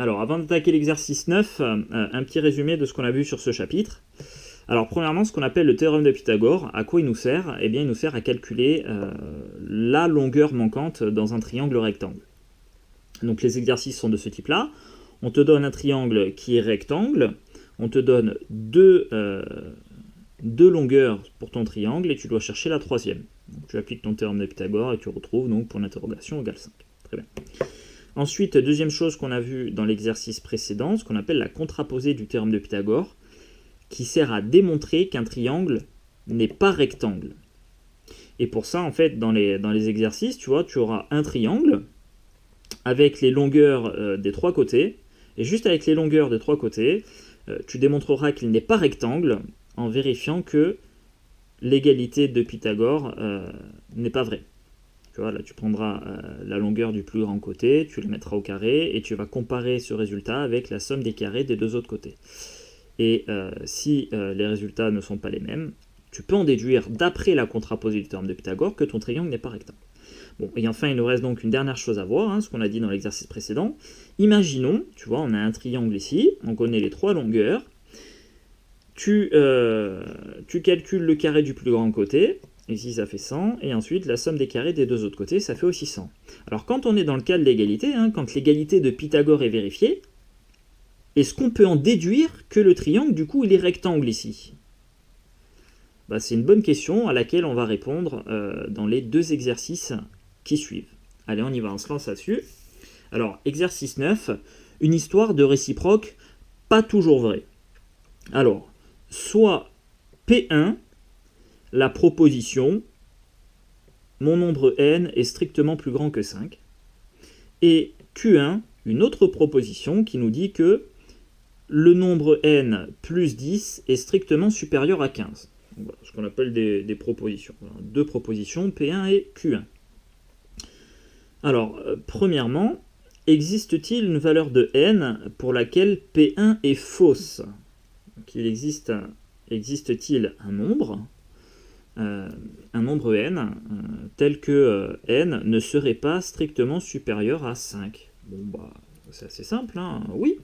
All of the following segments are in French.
Alors, avant d'attaquer l'exercice 9, un petit résumé de ce qu'on a vu sur ce chapitre. Alors, premièrement, ce qu'on appelle le théorème de Pythagore, à quoi il nous sert? Eh bien, il nous sert à calculer la longueur manquante dans un triangle rectangle. Donc, les exercices sont de ce type-là. On te donne un triangle qui est rectangle, on te donne deux longueurs pour ton triangle et tu dois chercher la troisième. Donc, tu appliques ton théorème de Pythagore et tu retrouves donc pour l'interrogation égale 5. Très bien. Ensuite, deuxième chose qu'on a vu dans l'exercice précédent, ce qu'on appelle la contraposée du théorème de Pythagore, qui sert à démontrer qu'un triangle n'est pas rectangle. Et pour ça, en fait, dans les exercices, tu vois, tu auras un triangle avec les longueurs des trois côtés, et juste avec les longueurs des trois côtés, tu démontreras qu'il n'est pas rectangle en vérifiant que l'égalité de Pythagore n'est pas vraie. Tu vois, là, tu prendras la longueur du plus grand côté, tu la mettras au carré, et tu vas comparer ce résultat avec la somme des carrés des deux autres côtés. Et si les résultats ne sont pas les mêmes, tu peux en déduire, d'après la contraposée du théorème de Pythagore, que ton triangle n'est pas rectangle. Bon, et enfin, il nous reste donc une dernière chose à voir, ce qu'on a dit dans l'exercice précédent. Imaginons, tu vois, on a un triangle ici, on connaît les trois longueurs, tu calcules le carré du plus grand côté, ici ça fait 100, et ensuite la somme des carrés des deux autres côtés, ça fait aussi 100. Alors quand on est dans le cas de l'égalité, quand l'égalité de Pythagore est vérifiée, est-ce qu'on peut en déduire que le triangle, du coup, il est rectangle ici? C'est une bonne question à laquelle on va répondre dans les deux exercices qui suivent. Allez, on y va, on se lance là-dessus. Alors, exercice 9, une histoire de réciproque pas toujours vraie. Alors, soit P1, la proposition, mon nombre n est strictement plus grand que 5, et Q1, une autre proposition qui nous dit que le nombre n plus 10 est strictement supérieur à 15. Voilà, ce qu'on appelle des propositions. Voilà, deux propositions, P1 et Q1. Alors, premièrement, existe-t-il une valeur de n pour laquelle P1 est fausse? Donc, existe-t-il un nombre n, tel que n ne serait pas strictement supérieur à 5? Bon, c'est assez simple, oui.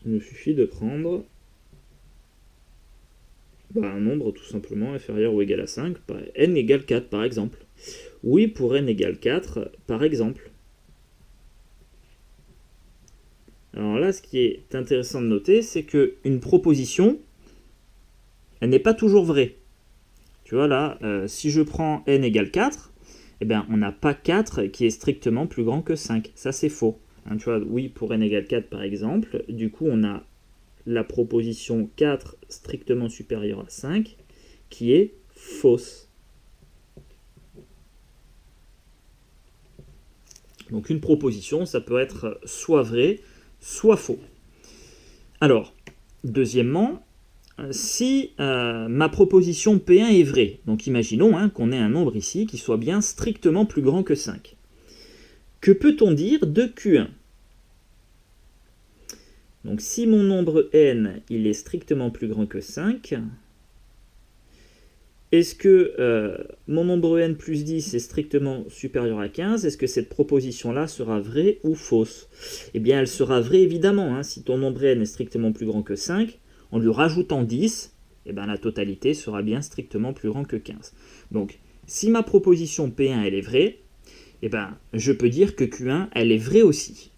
Il nous suffit de prendre un nombre tout simplement inférieur ou égal à 5, n égale 4 par exemple. Oui, pour n égale 4 par exemple. Alors là, ce qui est intéressant de noter, c'est qu'une proposition, elle n'est pas toujours vraie. Tu vois là, si je prends n égale 4, eh bien, on n'a pas 4 qui est strictement plus grand que 5. Ça, c'est faux. Tu vois, oui, pour n égale 4 par exemple, du coup, on a la proposition 4 strictement supérieure à 5 qui est fausse. Donc une proposition, ça peut être soit vrai, soit faux. Alors, deuxièmement, si ma proposition P1 est vraie, donc imaginons qu'on ait un nombre ici qui soit bien strictement plus grand que 5. Que peut-on dire de Q1 ? Donc si mon nombre n il est strictement plus grand que 5, est-ce que mon nombre n plus 10 est strictement supérieur à 15? Est-ce que cette proposition-là sera vraie ou fausse? Eh bien, elle sera vraie évidemment. Si ton nombre n est strictement plus grand que 5, en lui rajoutant 10, eh bien, la totalité sera bien strictement plus grand que 15. Donc, si ma proposition P1 elle est vraie, eh bien, je peux dire que Q1 elle est vraie aussi.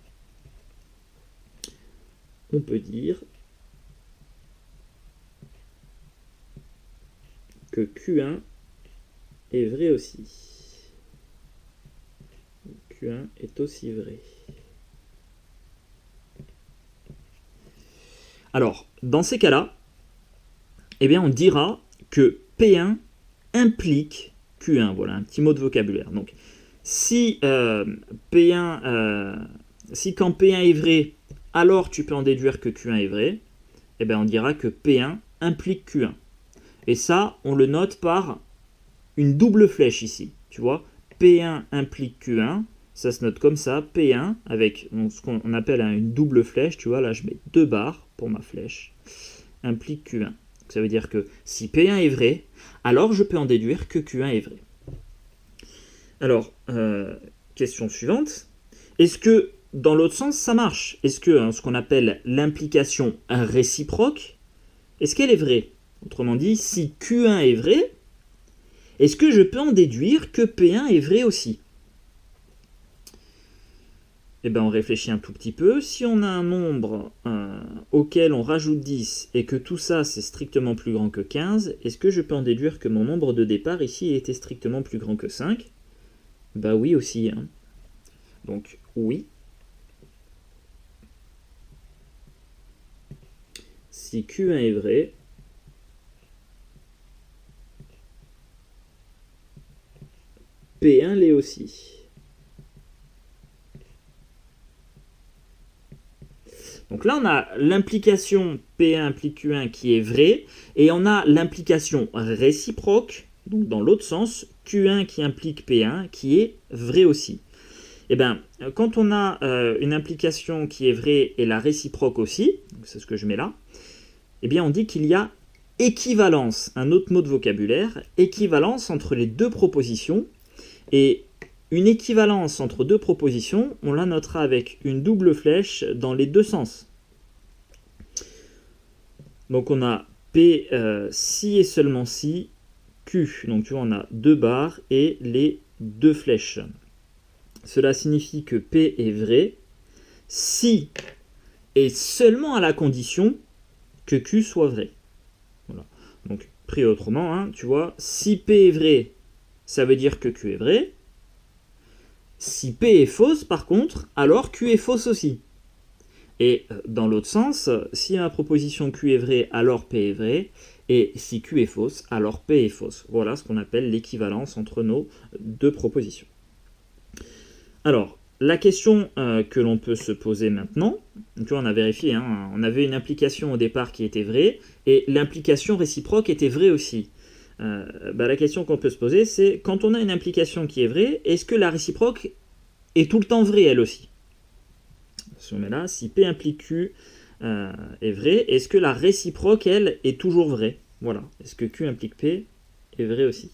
On peut dire que Q1 est vrai aussi. Q1 est aussi vrai. Alors, dans ces cas-là, eh bien, on dira que P1 implique Q1. Voilà, un petit mot de vocabulaire. Donc, si si quand P1 est vrai, alors tu peux en déduire que Q1 est vrai, eh bien, on dira que P1 implique Q1. Et ça, on le note par une double flèche ici. Tu vois, P1 implique Q1, ça se note comme ça, P1 avec ce qu'on appelle une double flèche. Tu vois, là je mets 2 barres pour ma flèche, implique Q1. Donc, ça veut dire que si P1 est vrai, alors je peux en déduire que Q1 est vrai. Alors, question suivante. Est-ce que dans l'autre sens, ça marche. Est-ce que ce qu'on appelle l'implication réciproque, est-ce qu'elle est vraie? Autrement dit, si Q1 est vrai, est-ce que je peux en déduire que P1 est vrai aussi? Eh bien, on réfléchit un tout petit peu. Si on a un nombre auquel on rajoute 10 et que tout ça, c'est strictement plus grand que 15, est-ce que je peux en déduire que mon nombre de départ ici était strictement plus grand que 5? Bah oui aussi. Hein. Donc, oui. Si Q1 est vrai, P1 l'est aussi. Donc là, on a l'implication P1 implique Q1 qui est vraie, et on a l'implication réciproque, donc dans l'autre sens, Q1 qui implique P1 qui est vrai aussi. Eh bien, quand on a une implication qui est vraie et la réciproque aussi, c'est ce que je mets là, eh bien on dit qu'il y a équivalence, un autre mot de vocabulaire, équivalence entre les deux propositions, et une équivalence entre deux propositions, on la notera avec une double flèche dans les deux sens. Donc on a P si et seulement si, Q. Donc tu vois, on a deux barres et les deux flèches. Cela signifie que P est vrai si et seulement à la condition que Q soit vrai. Voilà. Donc pris autrement, hein, tu vois, si P est vrai, ça veut dire que Q est vrai. Si P est fausse, par contre, alors Q est fausse aussi. Et dans l'autre sens, si ma proposition Q est vraie, alors P est vrai. Et si Q est fausse, alors P est fausse. Voilà ce qu'on appelle l'équivalence entre nos deux propositions. Alors, la question que l'on peut se poser maintenant, tu vois, on a vérifié, hein, on avait une implication au départ qui était vraie, et l'implication réciproque était vraie aussi. La question qu'on peut se poser, c'est quand on a une implication qui est vraie, est-ce que la réciproque est tout le temps vraie elle aussi? Si on met là, si P implique Q est vrai, est-ce que la réciproque, elle, est toujours vraie? Voilà. Est-ce que Q implique P est vrai aussi?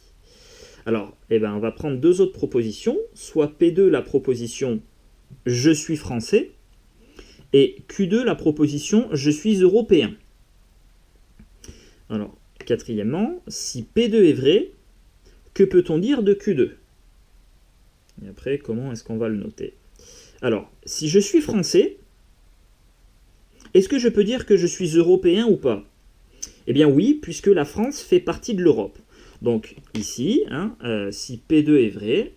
Alors, on va prendre deux autres propositions, soit P2 la proposition « je suis français » et Q2 la proposition « je suis européen ». Alors, quatrièmement, si P2 est vrai, que peut-on dire de Q2? Et après, comment est-ce qu'on va le noter? Alors, si je suis français, est-ce que je peux dire que je suis européen ou pas? Eh bien oui, puisque la France fait partie de l'Europe. Donc ici, hein, si P2 est vrai,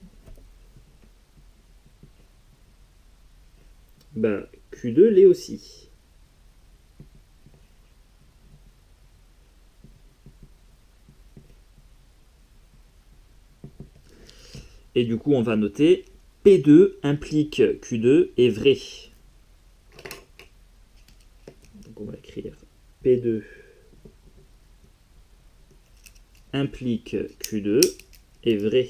Q2 l'est aussi. Et du coup, on va noter P2 implique Q2 est vrai. Donc on va écrire P2 implique Q2 est vrai.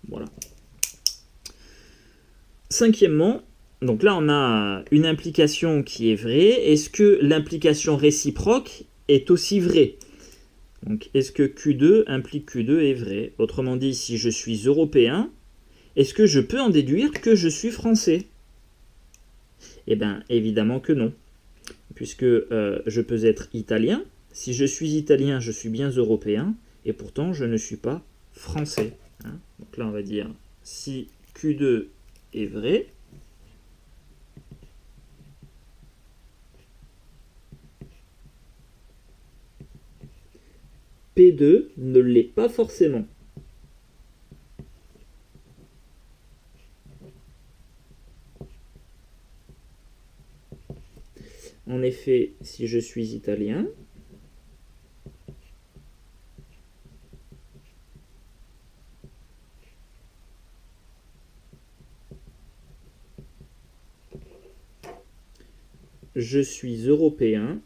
Voilà. Cinquièmement, donc là on a une implication qui est vraie. Est-ce que l'implication réciproque est aussi vraie? Donc est-ce que Q2 implique Q2 est vrai? Autrement dit, si je suis européen, est-ce que je peux en déduire que je suis français? Eh bien évidemment que non, puisque je peux être italien. Si je suis italien, je suis bien européen, et pourtant je ne suis pas français. Hein. Donc là on va dire si Q2 est vrai, P2 ne l'est pas forcément. En effet, si je suis italien, je suis européen,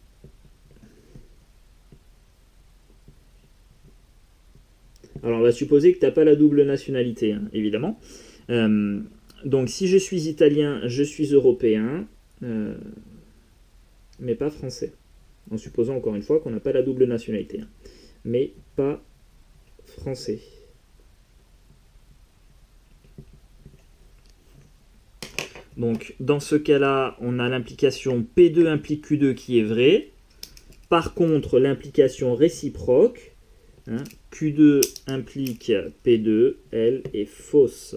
alors on va supposer que tu n'as pas la double nationalité, hein, évidemment. Donc si je suis italien, je suis européen, mais pas français. En supposant encore une fois qu'on n'a pas la double nationalité. Hein. Mais pas français. Donc dans ce cas-là, on a l'implication P2 implique Q2 qui est vraie. Par contre, l'implication réciproque, hein, Q2 implique P2, elle est fausse.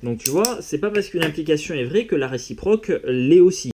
Donc tu vois, c'est pas parce qu'une implication est vraie que la réciproque l'est aussi.